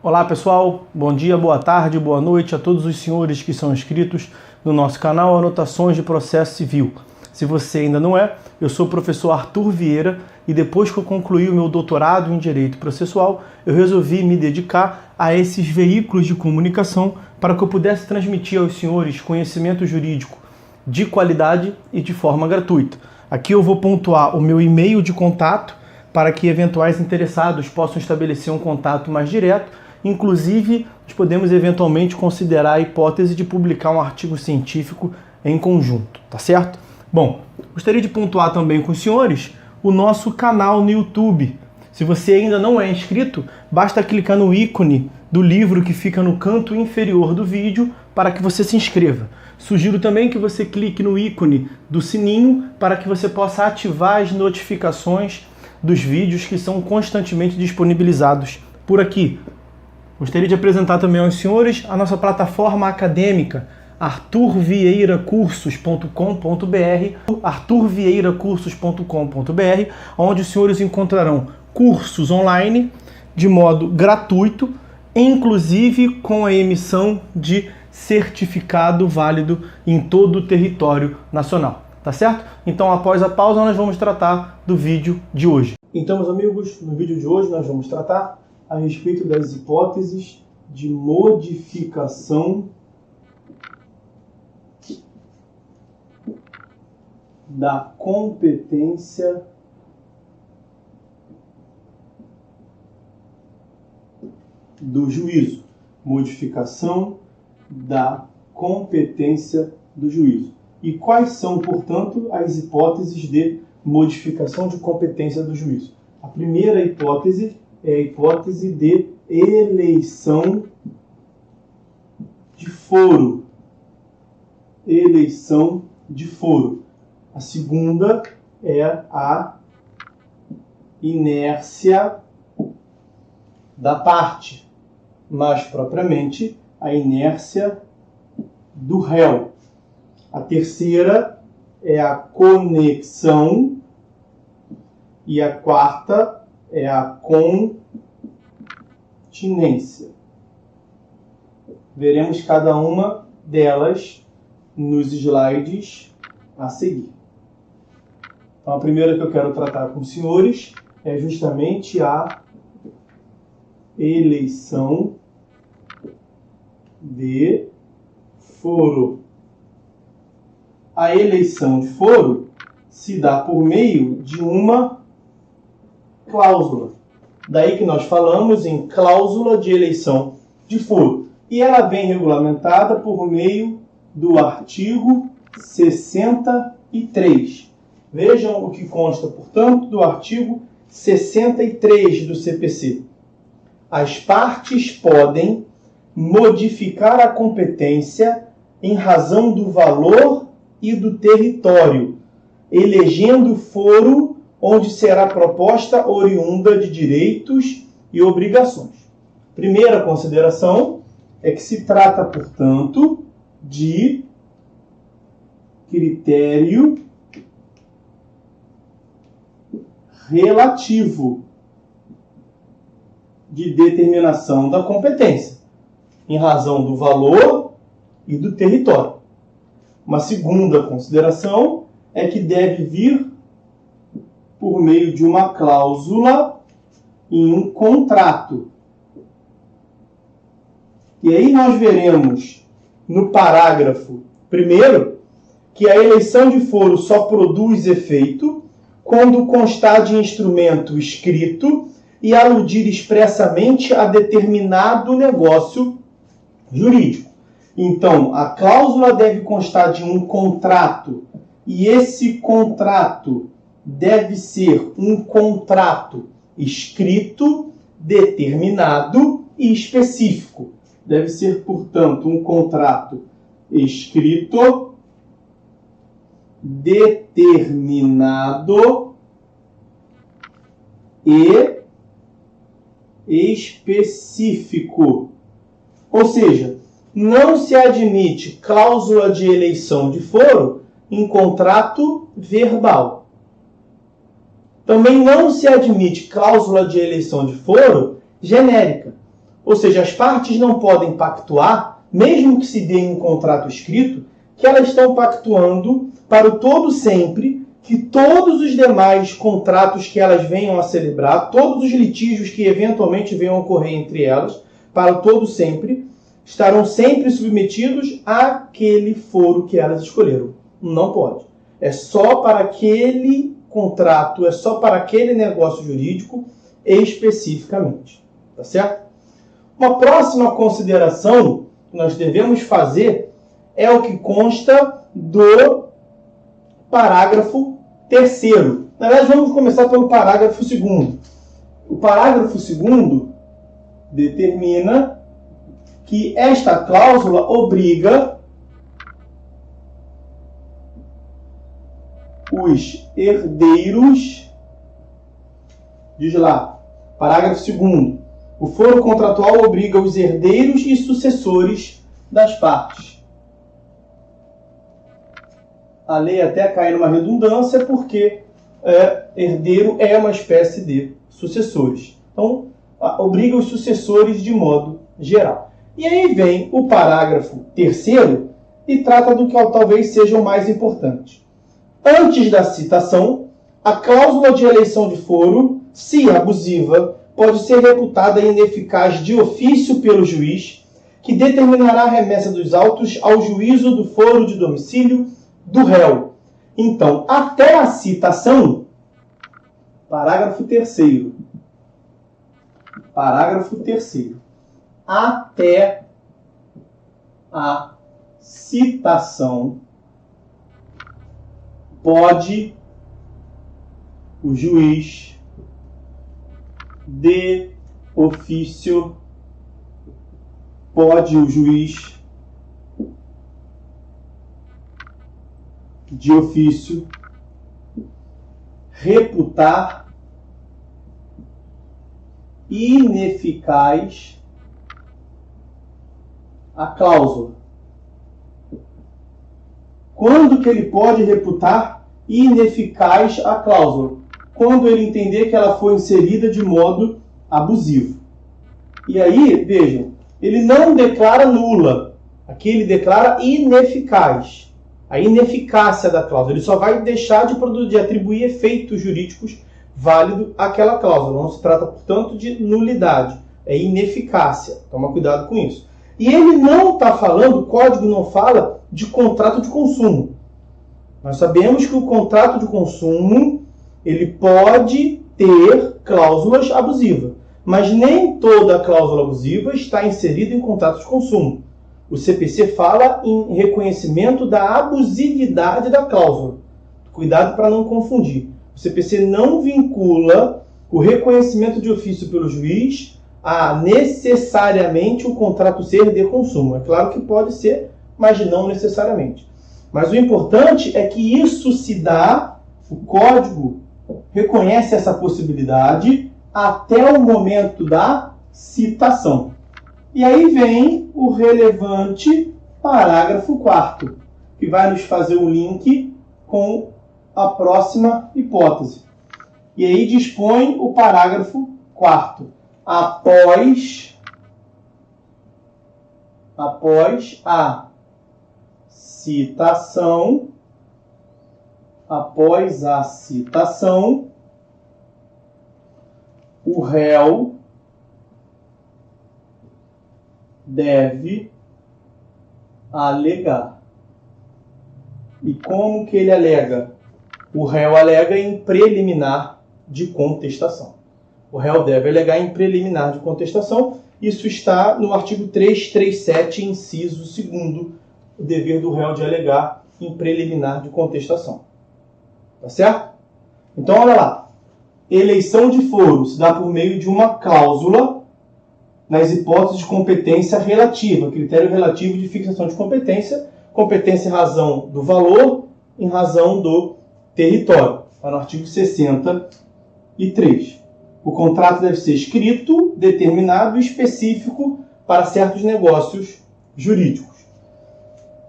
Olá pessoal, bom dia, boa tarde, boa noite a todos os senhores que são inscritos no nosso canal Anotações de Processo Civil. Se você ainda não é, eu sou o professor Arthur Vieira e depois que eu concluí o meu doutorado em Direito Processual, eu resolvi me dedicar a esses veículos de comunicação para que eu pudesse transmitir aos senhores conhecimento jurídico de qualidade e de forma gratuita. Aqui eu vou pontuar o meu e-mail de contato para que eventuais interessados possam estabelecer um contato mais direto. Inclusive, nós podemos eventualmente considerar a hipótese de publicar um artigo científico em conjunto, tá certo? Bom, gostaria de pontuar também com os senhores o nosso canal no YouTube. Se você ainda não é inscrito, basta clicar no ícone do livro que fica no canto inferior do vídeo para que você se inscreva. Sugiro também que você clique no ícone do sininho para que você possa ativar as notificações dos vídeos que são constantemente disponibilizados por aqui. Gostaria de apresentar também aos senhores a nossa plataforma acadêmica, arturvieiracursos.com.br, arturvieiracursos.com.br, onde os senhores encontrarão cursos online de modo gratuito, inclusive com a emissão de certificado válido em todo o território nacional, tá certo? Então, após a pausa, nós vamos tratar do vídeo de hoje. Então, meus amigos, no vídeo de hoje nós vamos tratar a respeito das hipóteses de modificação da competência do juízo. Modificação da competência do juízo. E quais são, portanto, as hipóteses de modificação de competência do juízo? A primeira hipótese é a hipótese de eleição de foro. Eleição de foro. A segunda é a inércia da parte, mais propriamente a inércia do réu. A terceira é a conexão e a quarta é a continência. Veremos cada uma delas nos slides a seguir. Então, a primeira que eu quero tratar com os senhores é justamente a eleição de foro. A eleição de foro se dá por meio de uma cláusula. Daí que nós falamos em cláusula de eleição de foro. E ela vem regulamentada por meio do artigo 63. Vejam o que consta, portanto, do artigo 63 do CPC. As partes podem modificar a competência em razão do valor e do território, elegendo foro onde será proposta oriunda de direitos e obrigações. Primeira consideração é que se trata, portanto, de critério relativo de determinação da competência, em razão do valor e do território. Uma segunda consideração é que deve vir por meio de uma cláusula em um contrato. E aí nós veremos no parágrafo primeiro que a eleição de foro só produz efeito quando constar de instrumento escrito e aludir expressamente a determinado negócio jurídico. Então, a cláusula deve constar de um contrato, e esse contrato deve ser um contrato escrito, determinado e específico. Deve ser, portanto, um contrato escrito, determinado e específico. Ou seja, não se admite cláusula de eleição de foro em contrato verbal. Também não se admite cláusula de eleição de foro genérica. Ou seja, as partes não podem pactuar, mesmo que se dê em um contrato escrito, que elas estão pactuando para o todo sempre, que todos os demais contratos que elas venham a celebrar, todos os litígios que eventualmente venham a ocorrer entre elas, para o todo sempre, estarão sempre submetidos àquele foro que elas escolheram. Não pode. É só para aquele contrato, é só para aquele negócio jurídico especificamente. Tá certo? Uma próxima consideração que nós devemos fazer é o que consta do parágrafo 3º. Na verdade, vamos começar pelo parágrafo 2º. O parágrafo 2º determina que esta cláusula obriga os herdeiros, diz lá, parágrafo 2º, o foro contratual obriga os herdeiros e sucessores das partes. A lei até cai numa redundância porque herdeiro é uma espécie de sucessores. Então, obriga os sucessores de modo geral. E aí vem o parágrafo 3º e trata do que talvez seja o mais importante. Antes da citação, a cláusula de eleição de foro, se abusiva, pode ser reputada ineficaz de ofício pelo juiz, que determinará a remessa dos autos ao juízo do foro de domicílio do réu. Então, até a citação, parágrafo 3º. Parágrafo 3º. Até a citação, pode o juiz de ofício, pode o juiz de ofício reputar ineficaz a cláusula. Quando que ele pode reputar ineficaz a cláusula? Quando ele entender que ela foi inserida de modo abusivo. E aí, vejam, ele não declara nula. Aqui ele declara ineficaz. A ineficácia da cláusula. Ele só vai deixar de atribuir efeitos jurídicos válidos àquela cláusula. Não se trata, portanto, de nulidade. É ineficácia. Toma cuidado com isso. E ele não está falando, o código não fala de contrato de consumo. Nós sabemos que o contrato de consumo ele pode ter cláusulas abusivas, mas nem toda cláusula abusiva está inserida em contrato de consumo. O CPC fala em reconhecimento da abusividade da cláusula. Cuidado para não confundir. O CPC não vincula o reconhecimento de ofício pelo juiz a necessariamente o contrato ser de consumo. É claro que pode ser, mas não necessariamente. Mas o importante é que isso se dá, o código reconhece essa possibilidade até o momento da citação. E aí vem o relevante parágrafo 4º, que vai nos fazer um link com a próxima hipótese. E aí dispõe o parágrafo 4º. Após a citação, o réu deve alegar. E como que ele alega? O réu alega em preliminar de contestação. O réu deve alegar em preliminar de contestação. Isso está no artigo 337, inciso 2º, o dever do réu de alegar em preliminar de contestação. Tá certo? Então, olha lá. Eleição de foro se dá por meio de uma cláusula nas hipóteses de competência relativa, critério relativo de fixação de competência, competência em razão do valor, em razão do território. Está no artigo 63. O contrato deve ser escrito, determinado e específico para certos negócios jurídicos.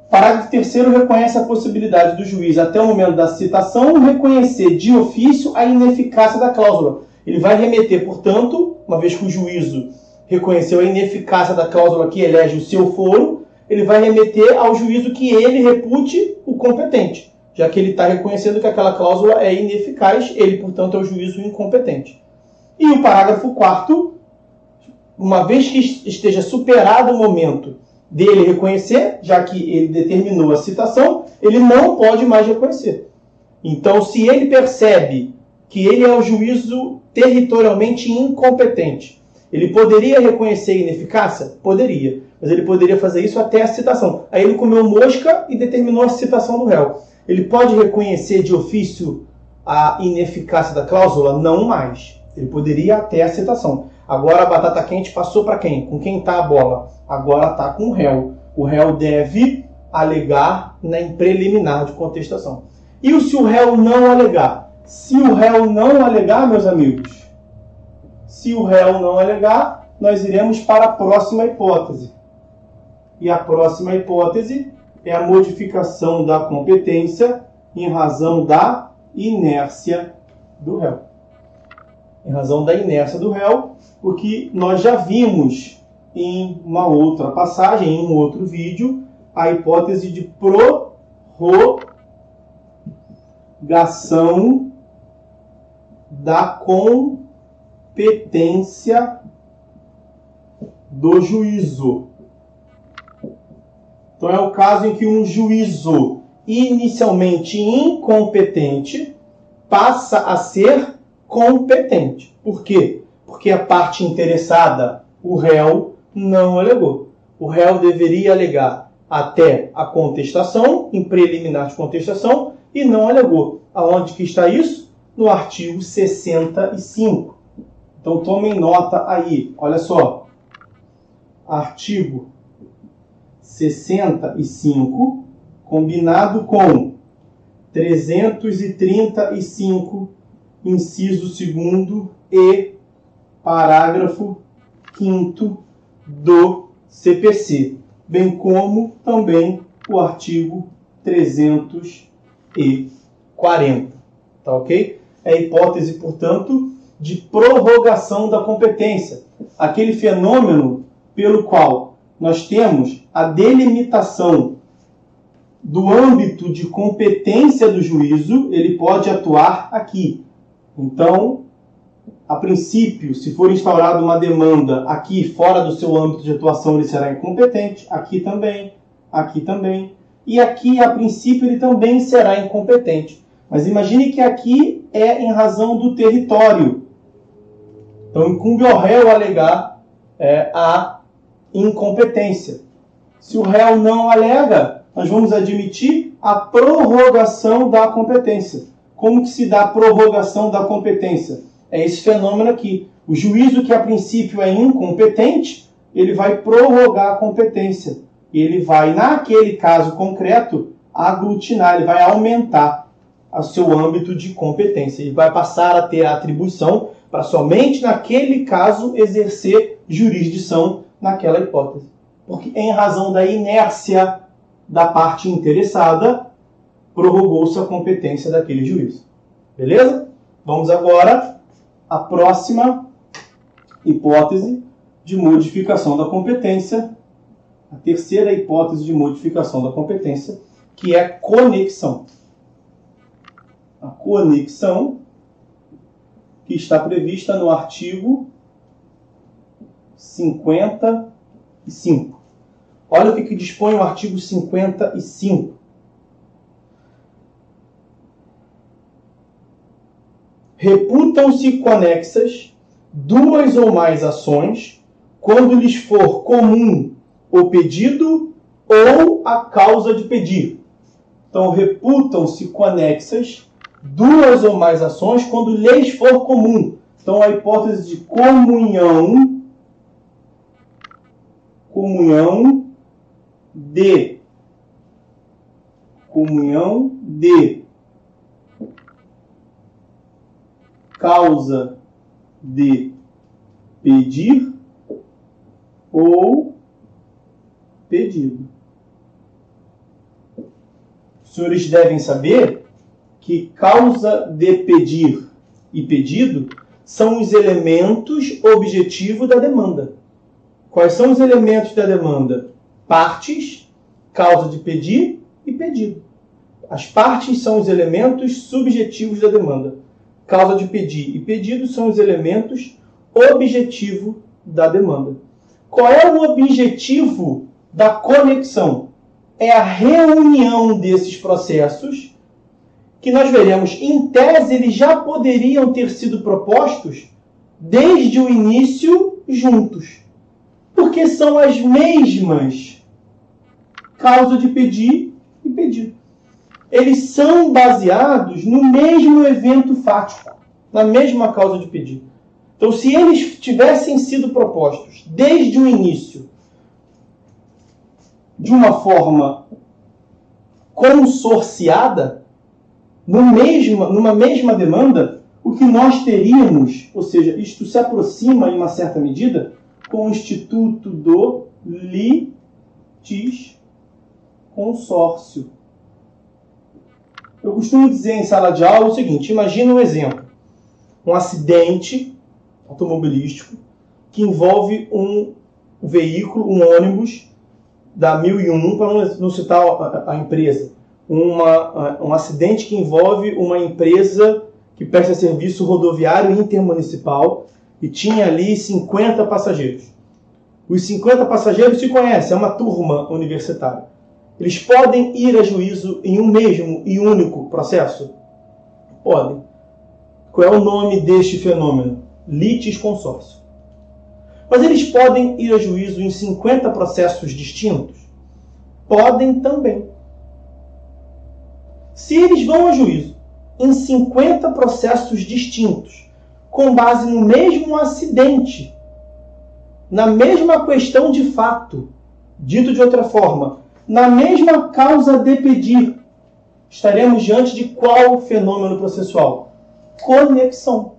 Parágrafo 3º reconhece a possibilidade do juiz, até o momento da citação, reconhecer de ofício a ineficácia da cláusula. Ele vai remeter, portanto, uma vez que o juízo reconheceu a ineficácia da cláusula que elege o seu foro, ele vai remeter ao juízo que ele repute o competente, já que ele está reconhecendo que aquela cláusula é ineficaz, ele, portanto, é o juízo incompetente. E o parágrafo 4º, uma vez que esteja superado o momento dele reconhecer, já que ele determinou a citação, ele não pode mais reconhecer. Então, se ele percebe que ele é o juízo territorialmente incompetente, ele poderia reconhecer a ineficácia? Poderia. Mas ele poderia fazer isso até a citação. Aí ele comeu mosca e determinou a citação do réu. Ele pode reconhecer de ofício a ineficácia da cláusula? Não mais. Ele poderia até a citação. Agora a batata quente passou para quem? Com quem está a bola? Agora está com o réu. O réu deve alegar na preliminar de contestação. E se o réu não alegar? Se o réu não alegar, meus amigos, se o réu não alegar, nós iremos para a próxima hipótese. E a próxima hipótese é a modificação da competência em razão da inércia do réu. Em razão da inércia do réu, porque nós já vimos em uma outra passagem, em um outro vídeo, a hipótese de prorrogação da competência do juízo. Então é o caso em que um juízo inicialmente incompetente passa a ser competente. Por quê? Porque a parte interessada, o réu, não alegou. O réu deveria alegar até a contestação, em preliminar de contestação, e não alegou. Aonde que está isso? No artigo 65. Então tomem nota aí. Olha só. Artigo 65, combinado com 335, inciso 2º e parágrafo 5º do CPC, bem como também o artigo 340. Tá ok? É a hipótese, portanto, de prorrogação da competência. Aquele fenômeno pelo qual nós temos a delimitação do âmbito de competência do juízo, ele pode atuar aqui. Então, a princípio, se for instaurada uma demanda aqui fora do seu âmbito de atuação, ele será incompetente, aqui também, e aqui, a princípio, ele também será incompetente. Mas imagine que aqui é em razão do território. Então, incumbe ao réu alegar a incompetência. Se o réu não alega, nós vamos admitir a prorrogação da competência. Como que se dá a prorrogação da competência? É esse fenômeno aqui. O juízo que a princípio é incompetente, ele vai prorrogar a competência. Ele vai, naquele caso concreto, aglutinar, ele vai aumentar o seu âmbito de competência. Ele vai passar a ter a atribuição para somente naquele caso exercer jurisdição naquela hipótese. Porque em razão da inércia da parte interessada, prorrogou-se a competência daquele juízo. Beleza? Vamos agora à próxima hipótese de modificação da competência, a terceira hipótese de modificação da competência, que é a conexão. A conexão que está prevista no artigo 55. Olha o que dispõe o artigo 55. Reputam-se conexas duas ou mais ações quando lhes for comum o pedido ou a causa de pedir. Então, reputam-se conexas duas ou mais ações quando lhes for comum. Então, a hipótese de comunhão de causa de pedir ou pedido. Os senhores devem saber que causa de pedir e pedido são os elementos objetivos da demanda. Quais são os elementos da demanda? Partes, causa de pedir e pedido. As partes são os elementos subjetivos da demanda. Causa de pedir e pedido são os elementos objetivos da demanda. Qual é o objetivo da conexão? É a reunião desses processos que nós veremos, em tese, eles já poderiam ter sido propostos desde o início juntos. Porque são as mesmas causa de pedir e pedido. Eles são baseados no mesmo evento fático, na mesma causa de pedir. Então, se eles tivessem sido propostos desde o início de uma forma consorciada, numa mesma demanda, o que nós teríamos, ou seja, isto se aproxima em uma certa medida com o Instituto do Litisconsórcio. Eu costumo dizer em sala de aula o seguinte: imagina um exemplo. Um acidente automobilístico que envolve um veículo, um ônibus da 1001, para não citar a empresa. Um acidente que envolve uma empresa que presta serviço rodoviário intermunicipal e tinha ali 50 passageiros. Os 50 passageiros se conhecem, é uma turma universitária. Eles podem ir a juízo em um mesmo e único processo? Podem. Qual é o nome deste fenômeno? Litisconsórcio. Mas eles podem ir a juízo em 50 processos distintos? Podem também. Se eles vão a juízo em 50 processos distintos, com base no mesmo acidente, na mesma questão de fato, dito de outra forma, na mesma causa de pedir, estaremos diante de qual fenômeno processual? Conexão.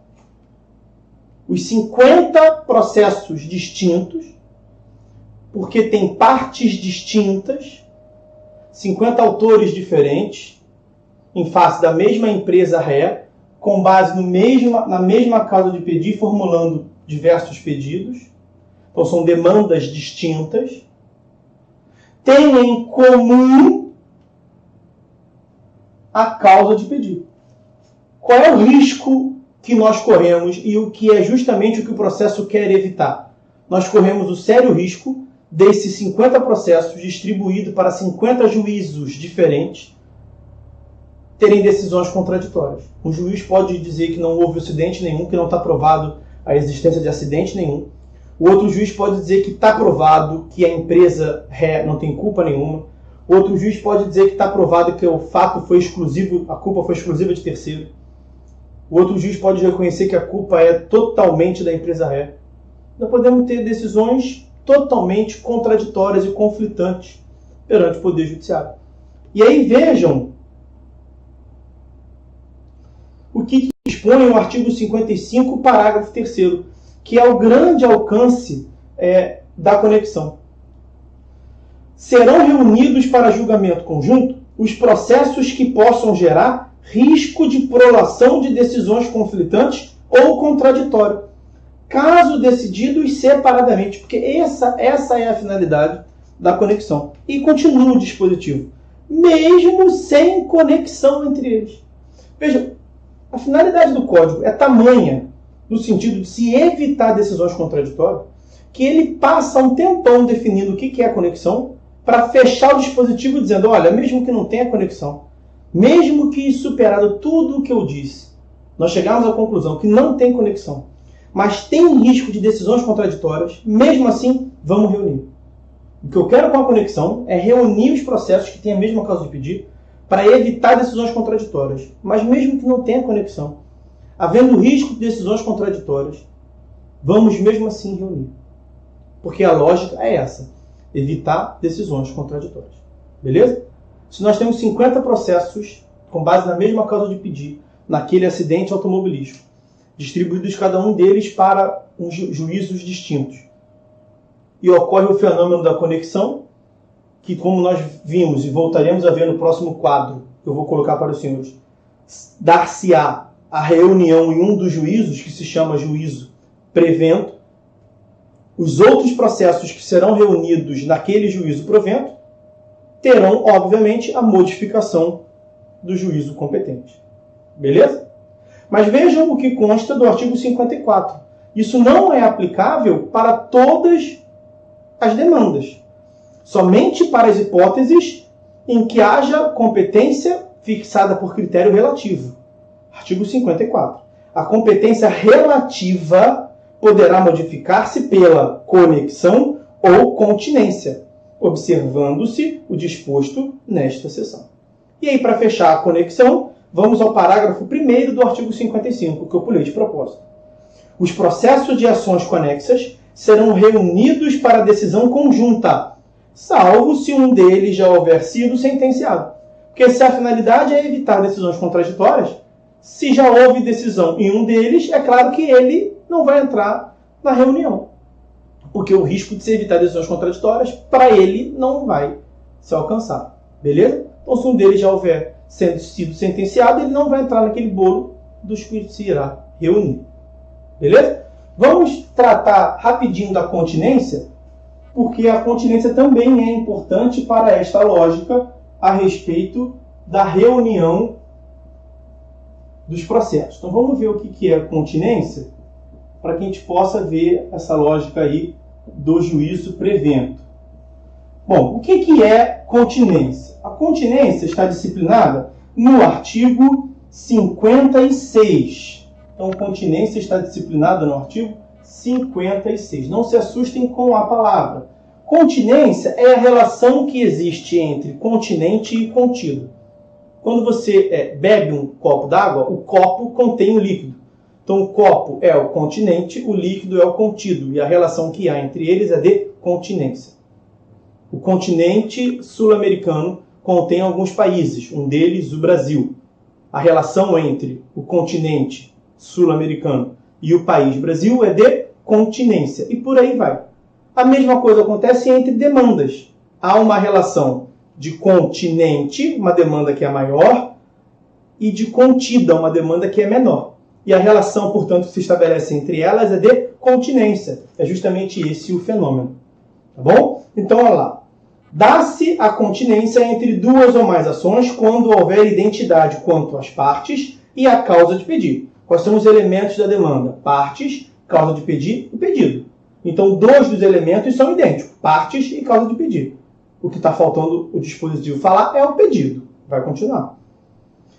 Os 50 processos distintos, porque tem partes distintas, 50 autores diferentes, em face da mesma empresa ré, com base na mesma causa de pedir, formulando diversos pedidos. Então são demandas distintas. Tem em comum a causa de pedir. Qual é o risco que nós corremos e o que é justamente o que o processo quer evitar? Nós corremos o sério risco desses 50 processos distribuídos para 50 juízos diferentes terem decisões contraditórias. Um juiz pode dizer que não houve acidente nenhum, que não está provado a existência de acidente nenhum. O outro juiz pode dizer que está provado que a empresa ré não tem culpa nenhuma. O outro juiz pode dizer que está provado que o fato foi exclusivo, a culpa foi exclusiva de terceiro. O outro juiz pode reconhecer que a culpa é totalmente da empresa ré. Nós podemos ter decisões totalmente contraditórias e conflitantes perante o Poder Judiciário. E aí vejam o que dispõe o artigo 55, parágrafo 3º, que é o grande alcance da conexão. Serão reunidos para julgamento conjunto os processos que possam gerar risco de prolação de decisões conflitantes ou contraditórias, caso decididos separadamente, porque essa é a finalidade da conexão. E continua o dispositivo, mesmo sem conexão entre eles. Veja, a finalidade do código é tamanha, no sentido de se evitar decisões contraditórias, que ele passa um tempão definindo o que é a conexão, para fechar o dispositivo dizendo, olha, mesmo que não tenha conexão, mesmo que superado tudo o que eu disse, nós chegamos à conclusão que não tem conexão, mas tem risco de decisões contraditórias, mesmo assim, vamos reunir. O que eu quero com a conexão é reunir os processos que têm a mesma causa de pedir para evitar decisões contraditórias. Mas mesmo que não tenha conexão, havendo risco de decisões contraditórias, vamos mesmo assim reunir. Porque a lógica é essa, evitar decisões contraditórias. Beleza? Se nós temos 50 processos com base na mesma causa de pedir, naquele acidente automobilístico, distribuídos cada um deles para juízos distintos, e ocorre o fenômeno da conexão, que como nós vimos e voltaremos a ver no próximo quadro, que eu vou colocar para os senhores, dar-se-á a reunião em um dos juízos, que se chama juízo prevento, Os outros processos que serão reunidos naquele juízo provento terão, obviamente, a modificação do juízo competente. Beleza? Mas vejam o que consta do artigo 54. Isso não é aplicável para todas as demandas. Somente para as hipóteses em que haja competência fixada por critério relativo. Artigo 54. A competência relativa poderá modificar-se pela conexão ou continência, observando-se o disposto nesta seção. E aí, para fechar a conexão, vamos ao parágrafo 1º do artigo 55, que eu pulei de propósito. Os processos de ações conexas serão reunidos para decisão conjunta, salvo se um deles já houver sido sentenciado. Porque se a finalidade é evitar decisões contraditórias, se já houve decisão em um deles, é claro que ele não vai entrar na reunião. Porque o risco de se evitar decisões contraditórias, para ele, não vai se alcançar. Beleza? Então, se um deles já houver sido sentenciado, ele não vai entrar naquele bolo dos que se irá reunir. Beleza? Vamos tratar rapidinho da continência, porque a continência também é importante para esta lógica a respeito da reunião dos processos. Então vamos ver o que é a continência, para que a gente possa ver essa lógica aí do juízo prevento. Bom, o que é continência? A continência está disciplinada no artigo 56. Então, continência está disciplinada no artigo 56. Não se assustem com a palavra. Continência é a relação que existe entre continente e contido. Quando você bebe um copo d'água, o copo contém o líquido. Então, o copo é o continente, o líquido é o contido. E a relação que há entre eles é de continência. O continente sul-americano contém alguns países, um deles o Brasil. A relação entre o continente sul-americano e o país Brasil é de continência. E por aí vai. A mesma coisa acontece entre demandas. Há uma relação de continente, uma demanda que é maior, e de contida, uma demanda que é menor. E a relação, portanto, que se estabelece entre elas é de continência. É justamente esse o fenômeno. Tá bom? Então, olha lá. Dá-se a continência entre duas ou mais ações quando houver identidade quanto às partes e à causa de pedir. Quais são os elementos da demanda? Partes, causa de pedir e pedido. Então, dois dos elementos são idênticos, partes e causa de pedir. O que está faltando o dispositivo falar é o pedido. Vai continuar.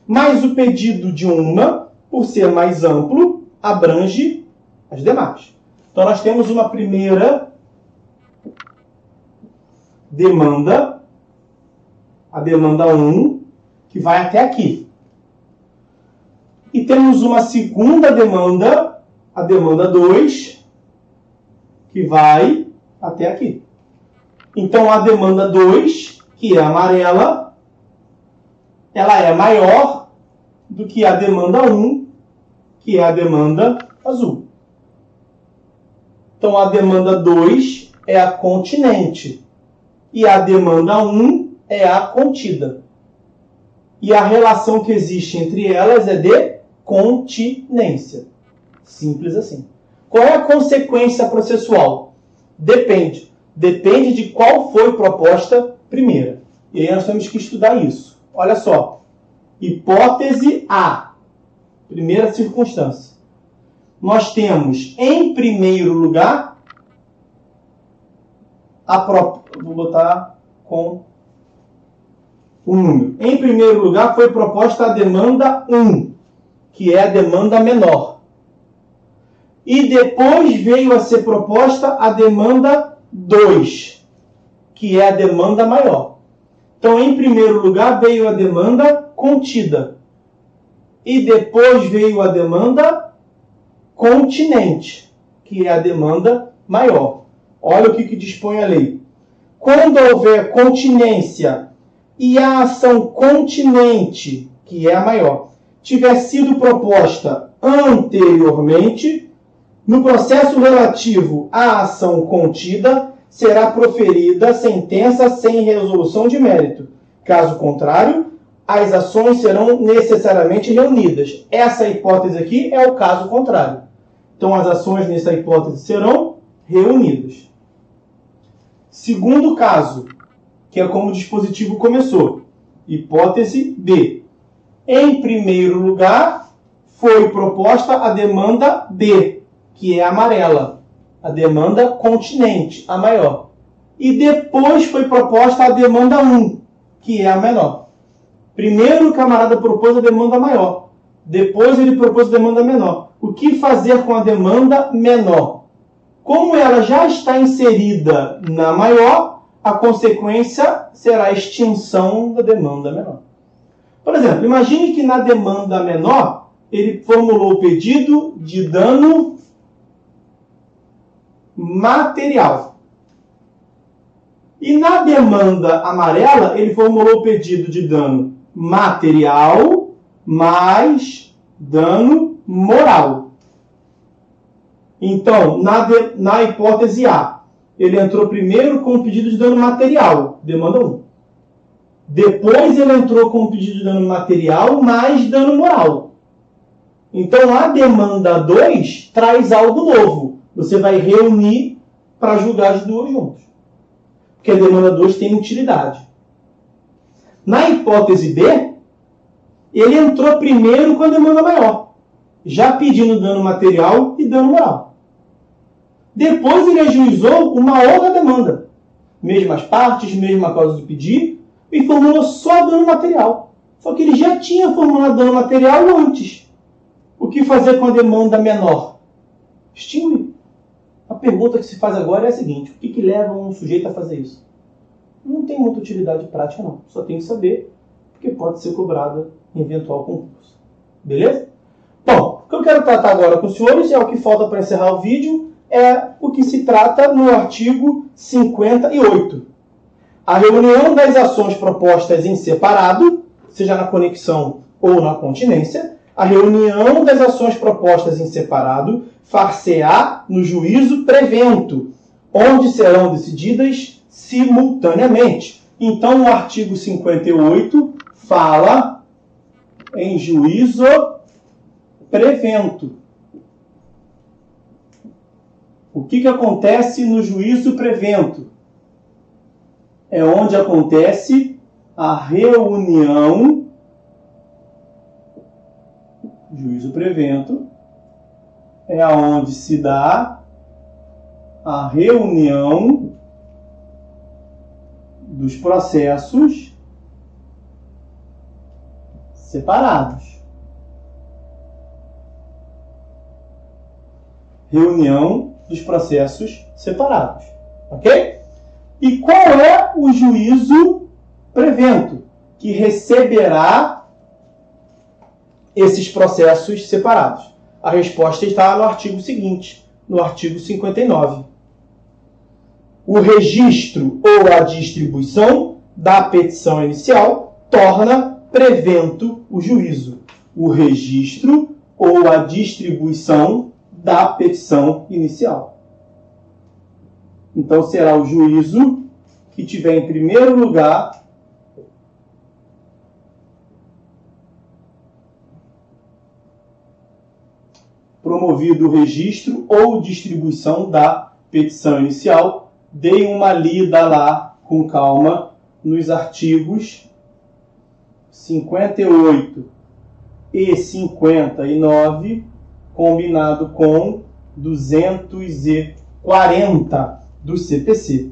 Mas o pedido de uma, por ser mais amplo, abrange as demais. Então, nós temos uma primeira demanda, a demanda 1, que vai até aqui. E temos uma segunda demanda, a demanda 2, que vai até aqui. Então, a demanda 2, que é amarela, ela é maior do que a demanda 1, que é a demanda azul. Então, a demanda 2 é a continente. E a demanda 1 é a contida. E a relação que existe entre elas é de continência. Simples assim. Qual é a consequência processual? Depende. Depende de qual foi proposta primeira. E aí nós temos que estudar isso. Olha só. Hipótese A. Primeira circunstância. Nós temos, em primeiro lugar, vou botar com o número. Em primeiro lugar, foi proposta a demanda 1, que é a demanda menor. E depois veio a ser proposta a demanda 2, que é a demanda maior. Então, em primeiro lugar, veio a demanda contida. E depois veio a demanda continente, que é a demanda maior. Olha o que dispõe a lei. Quando houver continência e a ação continente, que é a maior, tiver sido proposta anteriormente, no processo relativo à ação contida, será proferida sentença sem resolução de mérito. Caso contrário, as ações serão necessariamente reunidas. Essa hipótese aqui é o caso contrário. Então, as ações nessa hipótese serão reunidas. Segundo caso, que é como o dispositivo começou. Hipótese B. Em primeiro lugar, foi proposta a demanda B, que é amarela. A demanda continente, a maior. E depois foi proposta a demanda 1, que é a menor. Primeiro o camarada propôs a demanda maior. Depois ele propôs a demanda menor. O que fazer com a demanda menor? Como ela já está inserida na maior, a consequência será a extinção da demanda menor. Por exemplo, imagine que na demanda menor, ele formulou o pedido de dano material. E na demanda amarela, ele formulou o pedido de dano material mais dano moral. Então, na hipótese A, ele entrou primeiro com o pedido de dano material, demanda 1. Depois ele entrou com o pedido de dano material mais dano moral. Então, a demanda 2 traz algo novo. Você vai reunir para julgar as duas juntas. Porque a demanda 2 tem utilidade. Na hipótese B, ele entrou primeiro com a demanda maior, já pedindo dano material e dano moral. Depois ele ajuizou uma outra demanda. Mesmas partes, mesma causa de pedir, e formulou só dano material. Só que ele já tinha formulado dano material antes. O que fazer com a demanda menor? Extinguir. A pergunta que se faz agora é a seguinte: o que leva um sujeito a fazer isso? Não tem muita utilidade prática, não. Só tem que saber, porque pode ser cobrada em eventual concurso. Beleza? Bom, o que eu quero tratar agora com os senhores, é o que falta para encerrar o vídeo, é o que se trata no artigo 58. A reunião das ações propostas em separado, seja na conexão ou na continência, a reunião das ações propostas em separado far-se-á no juízo prevento, onde serão decididas simultaneamente. Então, o artigo 58 fala em juízo prevento. O que acontece no juízo prevento? É onde acontece a reunião, juízo prevento, é onde se dá a reunião dos processos separados. Reunião dos processos separados. Ok? E qual é o juízo prevento que receberá esses processos separados? A resposta está no artigo seguinte, no artigo 59. O registro ou a distribuição da petição inicial torna prevento o juízo. O registro ou a distribuição da petição inicial. Então, será o juízo que tiver em primeiro lugar promovido o registro ou distribuição da petição inicial. Dei uma lida lá com calma nos artigos 58 e 59, combinado com 240 do CPC.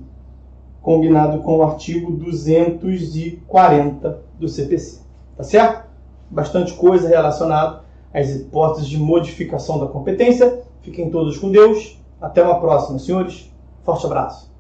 Combinado com o artigo 240 do CPC. Tá certo? Bastante coisa relacionada às hipóteses de modificação da competência. Fiquem todos com Deus. Até uma próxima, senhores. Forte abraço.